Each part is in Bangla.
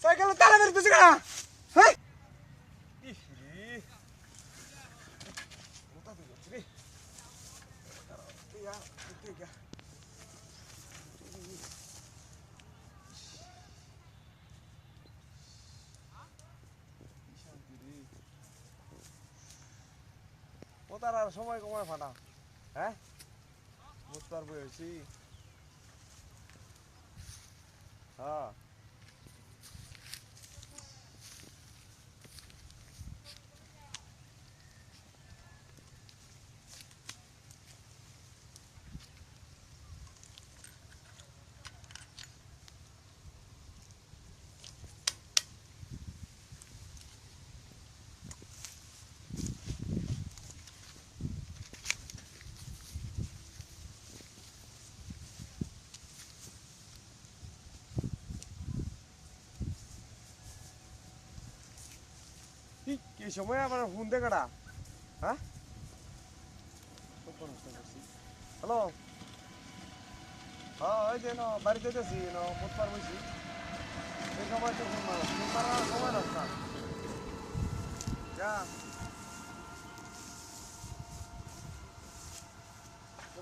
সাইকেল তালা মেরে দিছিস না হ্যাঁ ইরে ওটা তো যাচ্ছে রে ও তার আর সময় কমায় ফাটা হ্যাঁ বুঝতে পারবো হয়েছি হ্যাঁ কি সময় আবার ফোন দে কাটা হ্যাঁ হ্যালো হ্যাঁ ওই যে বাড়িতে যাচ্ছি বুধবার বলছি এই সময় তো ফোন মারো ফোন মারার সময় রাস্তা যা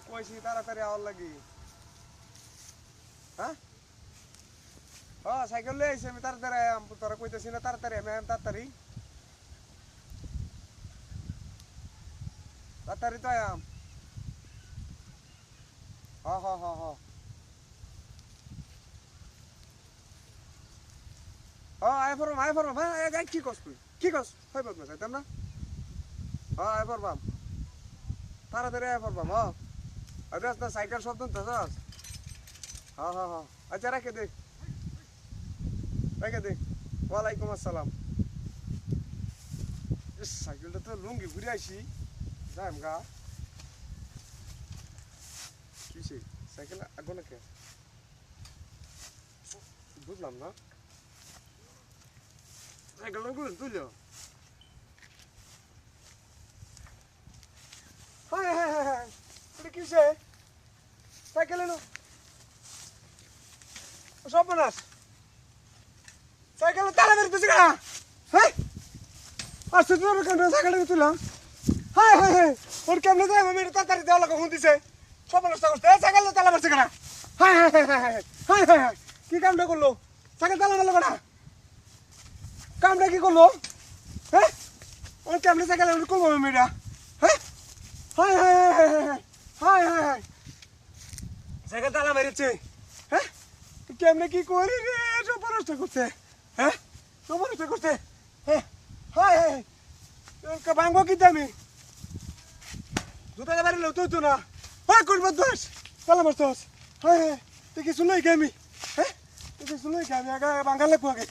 কইছি তাড়াতাড়ি আওয়ার লাগি হ্যাঁ হ্যাঁ সাইকেল লয়ে আইছি আমি তাড়াতাড়ি তোরা কইতেছি না তাড়াতাড়ি আমি তাড়াতাড়ি তাড়াতাড়ি তো আয়াম হ্যাঁ হ্যাঁ হ্যাঁ হ্যাঁ হ্যাঁ আয় ফরম হ্যাঁ কি কস তুই কি কস হয় বদনা চাইতাম না হ্যাঁ আয় ফরবাম তাড়াতাড়ি আয় ফরবাম হ্যাঁ আরে না সাইকেল শব্দ তো যাস হ্যাঁ হ্যাঁ হ্যাঁ আচ্ছা রেখে দে ওয়ালাইকুম আসসালাম সাইকেলটা তো লুঙ্গি ঘুরে আইসি যাই গা কিসে সাইকেল আগে না কে বুঝলাম না সাইকেল তুইল হ্যাঁ হ্যাঁ হ্যাঁ হ্যাঁ এটা কিসে সাইকেল এনো সব নাস সাইকেল তালা মেরে দিছিস না হ্যাঁ আসছে তোর কেন সাইকেল তুইলাম হ্যাঁ হ্যাঁ হ্যাঁ ওর কেমনে যায় আমি তাড়াতাড়ি দেওয়া লাগা ফোন দিছে সব নষ্ট করছে সাইকেল তালা মারছে কেনা হ্যাঁ হ্যাঁ হ্যাঁ হ্যাঁ হ্যাঁ হ্যাঁ হ্যাঁ কি কামটা করলো সাইকেল তালা মারলো কেনা কামটা কি করলো হ্যাঁ ওর কেমনে সাইকেল করবো আমি এটা হ্যাঁ হ্যাঁ হ্যাঁ হ্যাঁ হ্যাঁ হ্যাঁ হ্যাঁ হ্যাঁ সাইকেল তালা মেরেছে হ্যাঁ কেমনে কি করি রে সব নষ্ট করছে হ্যাঁ সব নষ্ট করছে হ্যাঁ হ্যাঁ হ্যাঁ ভাঙবো কি দামি জুতা বাড়ি লো তুই তো না হ্যাঁ করবো দোষ তালা মারছ হ্যাঁ হ্যাঁ তুই কি শুনলো আমি হ্যাঁ তুই কি শুনলো আমি আগে বাঙাল লাগবো আগে